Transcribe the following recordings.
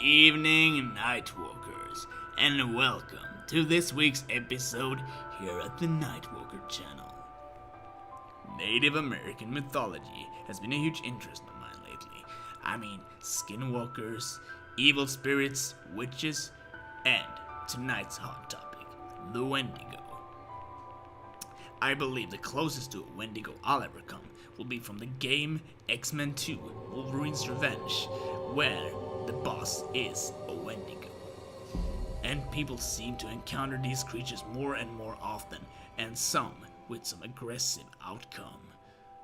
evening, Nightwalkers, and welcome to this week's episode here at the Nightwalker channel. Native American mythology has been a huge interest of mine lately. I mean, skinwalkers, evil spirits, witches, and tonight's hot topic, the Wendigo. I believe the closest to a Wendigo I'll ever come will be from the game X-Men 2: Wolverine's Revenge, where the boss is a Wendigo. And people seem to encounter these creatures more and more often, and some with some aggressive outcome.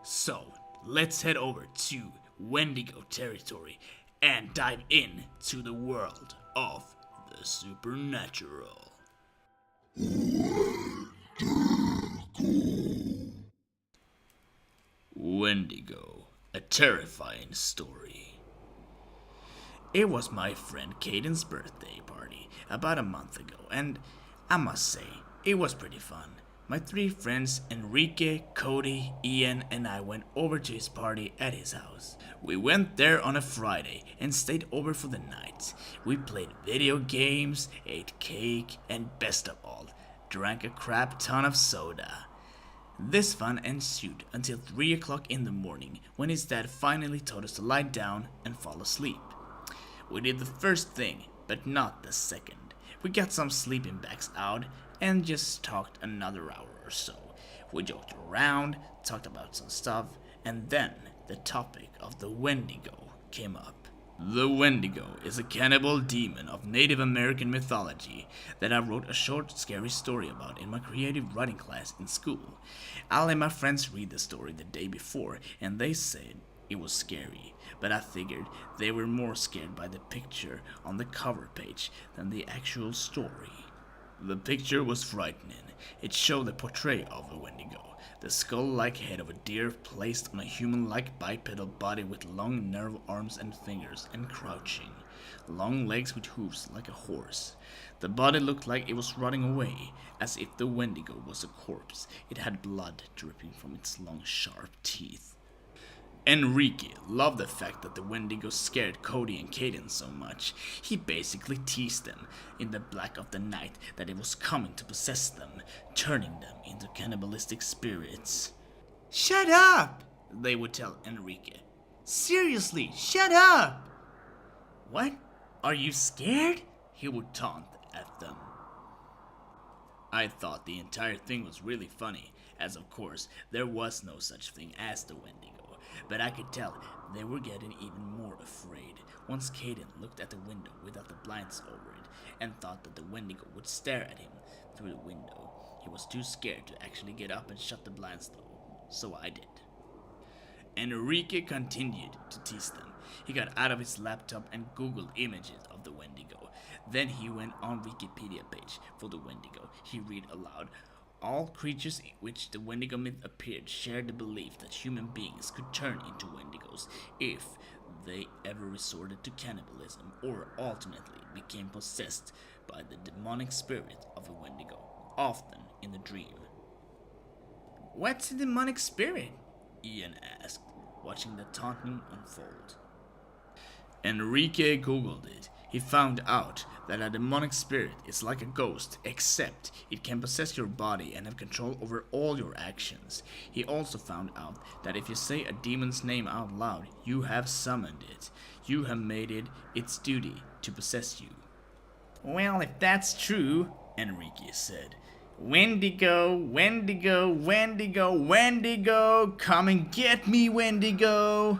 So, let's head over to Wendigo territory and dive in to the world of the supernatural. Wendigo, a terrifying story. It was my friend Caden's birthday party about a month ago, and I must say, it was pretty fun. My three friends, Enrique, Cody, Ian, and I went over to his party at his house. We went there on a Friday and stayed over for the night. We played video games, ate cake, and best of all, drank a crap ton of soda. This fun ensued until 3 o'clock in the morning, when his dad finally told us to lie down and fall asleep. We did the first thing, but not the second. We got some sleeping bags out and just talked another hour or so. We joked around, talked about some stuff, and then the topic of the Wendigo came up. The Wendigo is a cannibal demon of Native American mythology that I wrote a short, scary story about in my creative writing class in school. I let my friends read the story the day before, and they said it was scary, but I figured they were more scared by the picture on the cover page than the actual story. The picture was frightening. It showed a portrait of a Wendigo, the skull-like head of a deer placed on a human-like bipedal body with long, narrow arms and fingers, and crouching. Long legs with hooves like a horse. The body looked like it was rotting away, as if the Wendigo was a corpse. It had blood dripping from its long, sharp teeth. Enrique loved the fact that the Wendigo scared Cody and Caden so much. He basically teased them in the black of the night that it was coming to possess them, turning them into cannibalistic spirits. "Shut up!" they would tell Enrique. "Seriously, shut up!" "What? Are you scared?" he would taunt at them. I thought the entire thing was really funny, as of course there was no such thing as the Wendigo. But I could tell they were getting even more afraid once Caden looked at the window without the blinds over it and thought that the Wendigo would stare at him through the window. He was too scared to actually get up and shut the blinds though, so I did. Enrique continued to tease them. He got out of his laptop and Googled images of the Wendigo. Then he went on Wikipedia page for the Wendigo. He read aloud. All creatures in which the Wendigo myth appeared shared the belief that human beings could turn into Wendigos if they ever resorted to cannibalism or ultimately became possessed by the demonic spirit of a Wendigo, often in a dream. "What's a demonic spirit?" Ian asked, watching the taunting unfold. Enrique Googled it. He found out that a demonic spirit is like a ghost, except it can possess your body and have control over all your actions. He also found out that if you say a demon's name out loud, you have summoned it. You have made it its duty to possess you. "Well, if that's true," Enrique said, "Wendigo, Wendigo, Wendigo, Wendigo, come and get me, Wendigo."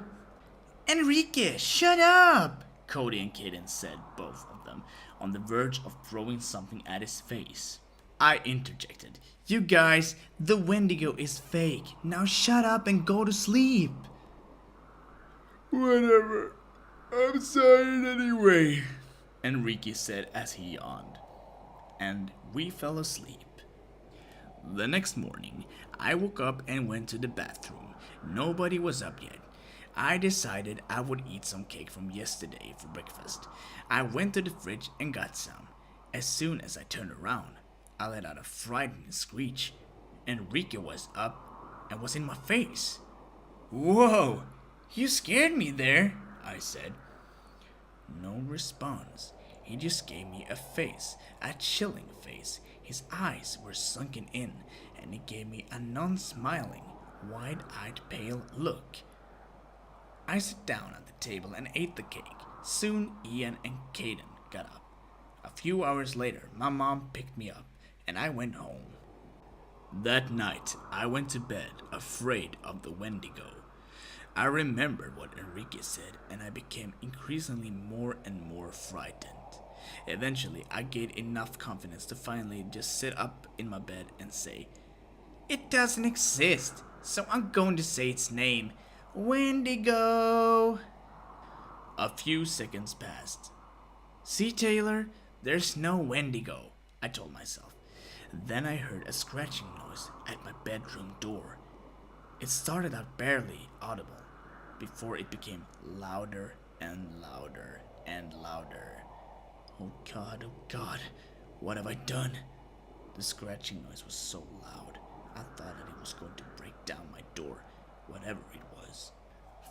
"Enrique, shut up!" Cody and Caden said, both of them, on the verge of throwing something at his face. I interjected. "You guys, the Wendigo is fake. Now shut up and go to sleep." "Whatever. I'm tired anyway," Enrique said as he yawned. And we fell asleep. The next morning, I woke up and went to the bathroom. Nobody was up yet. I decided I would eat some cake from yesterday for breakfast. I went to the fridge and got some. As soon as I turned around, I let out a frightened screech. Enrique was up and was in my face. "Whoa, you scared me there," I said. No response. He just gave me a face, a chilling face. His eyes were sunken in, and he gave me a non smiling, wide eyed, pale look. I sat down at the table and ate the cake. Soon Ian and Caden got up. A few hours later, my mom picked me up, and I went home. That night, I went to bed afraid of the Wendigo. I remembered what Enrique said, and I became increasingly more and more frightened. Eventually, I gained enough confidence to finally just sit up in my bed and say, "It doesn't exist, so I'm going to say its name. Wendigo!" A few seconds passed. "See, Taylor, there's no Wendigo," I told myself. Then I heard a scratching noise at my bedroom door. It started out barely audible before it became louder and louder and louder. Oh God, what have I done? The scratching noise was so loud, I thought that it was going to break down my door, whatever it was.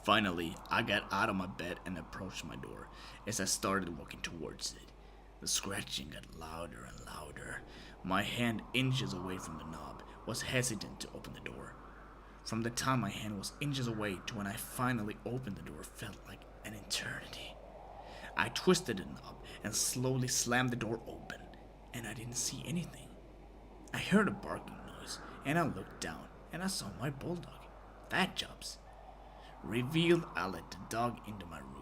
Finally, I got out of my bed and approached my door. As I started walking towards it, the scratching got louder and louder. My hand, inches away from the knob, was hesitant to open the door. From the time my hand was inches away to when I finally opened the door felt like an eternity. I twisted the knob and slowly slammed the door open, and I didn't see anything. I heard a barking noise, and I looked down, and I saw my bulldog, Fat Chops. Revealed, I let the dog into my room.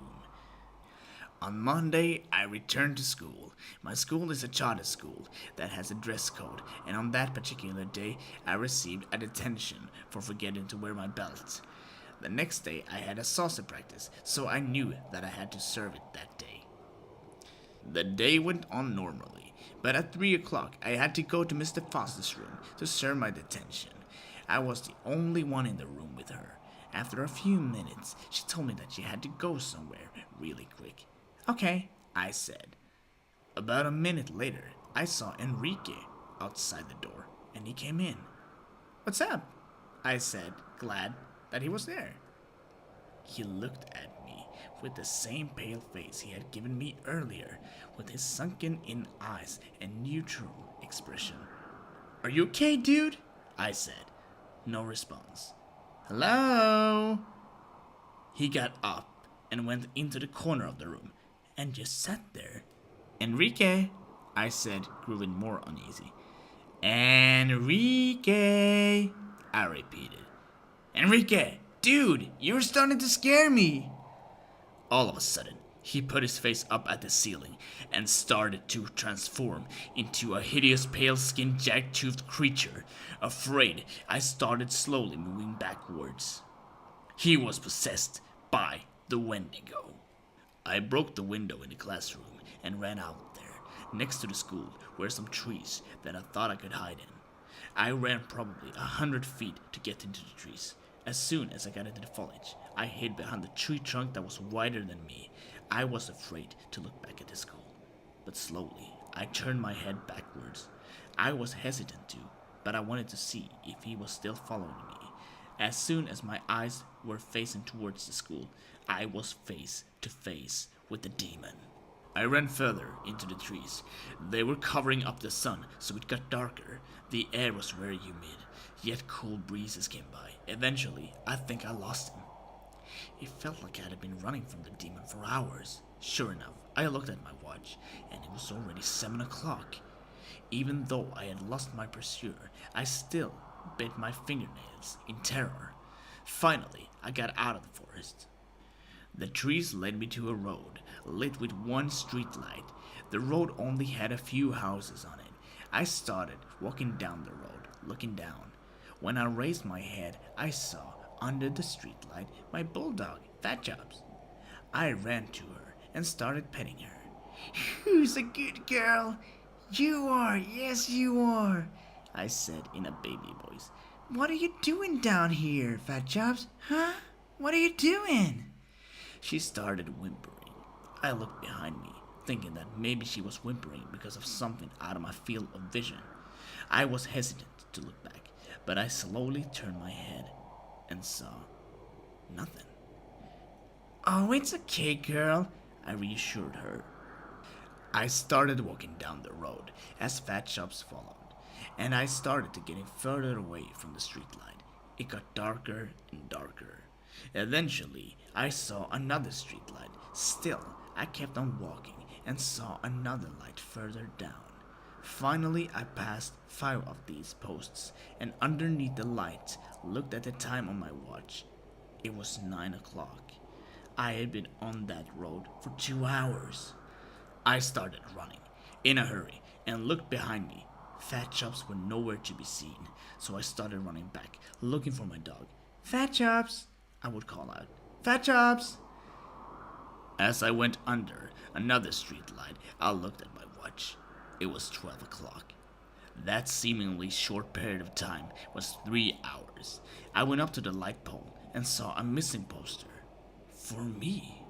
On Monday, I returned to school. My school is a charter school that has a dress code, and on that particular day, I received a detention for forgetting to wear my belt. The next day, I had a salsa practice, so I knew that I had to serve it that day. The day went on normally, but at 3 o'clock, I had to go to Mr. Foster's room to serve my detention. I was the only one in the room with her. After a few minutes, she told me that she had to go somewhere really quick. "Okay," I said. About a minute later, I saw Enrique outside the door, and he came in. "What's up?" I said, glad that he was there. He looked at me with the same pale face he had given me earlier, with his sunken-in eyes and neutral expression. "Are you okay, dude?" I said. No response. "Hello?" He got up and went into the corner of the room and just sat there. "Enrique," I said, growing more uneasy. "Enrique," I repeated. "Enrique, dude, you're starting to scare me." All of a sudden, he put his face up at the ceiling and started to transform into a hideous pale-skinned jagged-toothed creature. Afraid, I started slowly moving backwards. He was possessed by the Wendigo. I broke the window in the classroom and ran out there. Next to the school were some trees that I thought I could hide in. I ran probably 100 feet to get into the trees. As soon as I got into the foliage, I hid behind the tree trunk that was wider than me. I was afraid to look back at the school, but slowly I turned my head backwards. I was hesitant to, but I wanted to see if he was still following me. As soon as my eyes were facing towards the school, I was face to face with the demon. I ran further into the trees. They were covering up the sun, so it got darker. The air was very humid, yet cool breezes came by. Eventually, I think I lost him. It felt like I had been running from the demon for hours. Sure enough, I looked at my watch, and it was already 7 o'clock. Even though I had lost my pursuer, I still bit my fingernails in terror. Finally, I got out of the forest. The trees led me to a road, lit with one street light. The road only had a few houses on it. I started walking down the road, looking down. When I raised my head, I saw, under the streetlight, my bulldog, Fat Chops. I ran to her and started petting her. "Who's a good girl?" "You are, yes you are," I said in a baby voice. "What are you doing down here, Fat Chops? Huh? What are you doing?" She started whimpering. I looked behind me, thinking that maybe she was whimpering because of something out of my field of vision. I was hesitant to look back, but I slowly turned my head and saw nothing. "Oh, it's okay, girl. I reassured her. I started walking down the road as fat shops followed, and I started to getting further away from the streetlight. It got darker and darker. Eventually, I saw another streetlight. Still, I kept on walking and saw another light further down. Finally, I passed 5 of these posts, and underneath the light, looked at the time on my watch. It was 9 o'clock. I had been on that road for 2 hours. I started running in a hurry and looked behind me. Fat Chops were nowhere to be seen, so I started running back, looking for my dog. Fat Chops, I would call out. Fat Chops! As I went under another street light, I looked at my watch. It was 12 o'clock. That seemingly short period of time was 3 hours. I went up to the light pole and saw a missing poster. For me.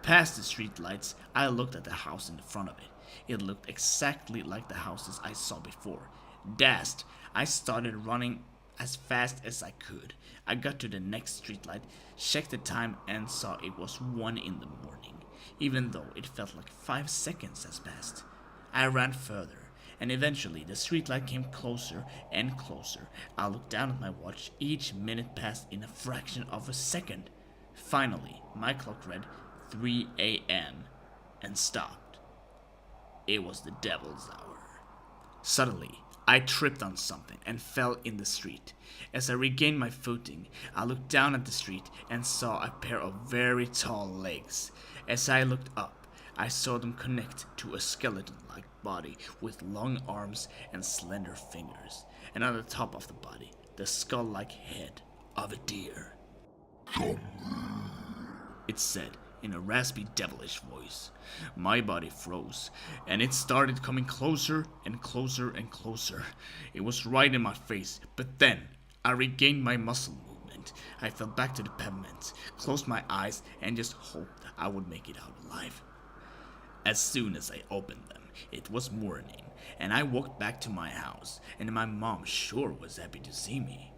Past the street lights, I looked at the house in front of it. It looked exactly like the houses I saw before. Dashed, I started running as fast as I could. I got to the next streetlight, checked the time, and saw it was 1 in the morning, even though it felt like 5 seconds has passed. I ran further, and eventually the streetlight came closer and closer. I looked down at my watch. Each minute passed in a fraction of a second. Finally, my clock read 3 a.m. and stopped. It was the devil's hour. Suddenly, I tripped on something and fell in the street. As I regained my footing, I looked down at the street and saw a pair of very tall legs. As I looked up, I saw them connect to a skeleton-like body with long arms and slender fingers, and on the top of the body, the skull-like head of a deer. It said in a raspy, devilish voice. My body froze, and it started coming closer and closer and closer. It was right in my face, but then I regained my muscle movement. I fell back to the pavement, closed my eyes, and just hoped I would make it out alive. As soon as I opened them, it was morning, and I walked back to my house, and my mom sure was happy to see me.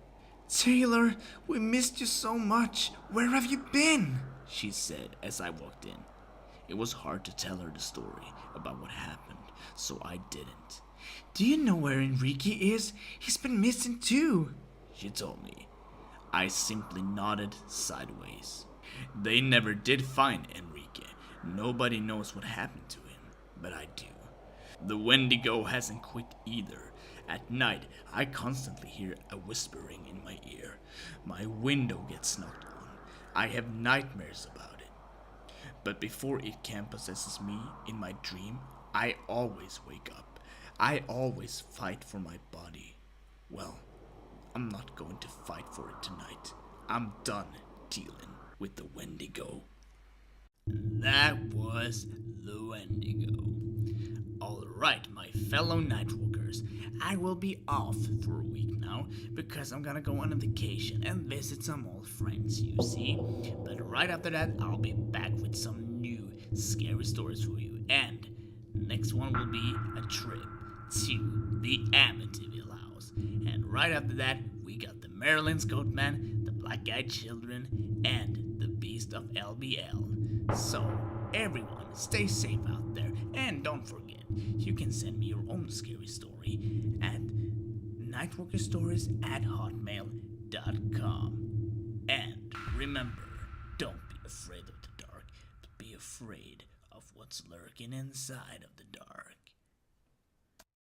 Taylor, we missed you so much. Where have you been? She said as I walked in. It was hard to tell her the story about what happened, so I didn't. Do you know where Enrique is? He's been missing too, she told me. I simply nodded sideways. They never did find Enrique. Nobody knows what happened to him, but I do. The Wendigo hasn't quit either. At night, I constantly hear a whispering in my ear. My window gets knocked on. I have nightmares about it. But before it can possess me in my dream, I always wake up. I always fight for my body. Well, I'm not going to fight for it tonight. I'm done dealing with the Wendigo. That was the Wendigo. Alright, my fellow Nightwalkers, I will be off for a week now because I'm gonna go on a vacation and visit some old friends, you see. But right after that, I'll be back with some new scary stories for you. And next one will be a trip to the Amityville house. And right after that, we got the Maryland's Goatman, the Black-Eyed Children, and the Beast of LBL. So, everyone, stay safe out there, and don't forget, you can send me your own scary story at nightwalkerstories@hotmail.com. And remember, don't be afraid of the dark, but be afraid of what's lurking inside of the dark.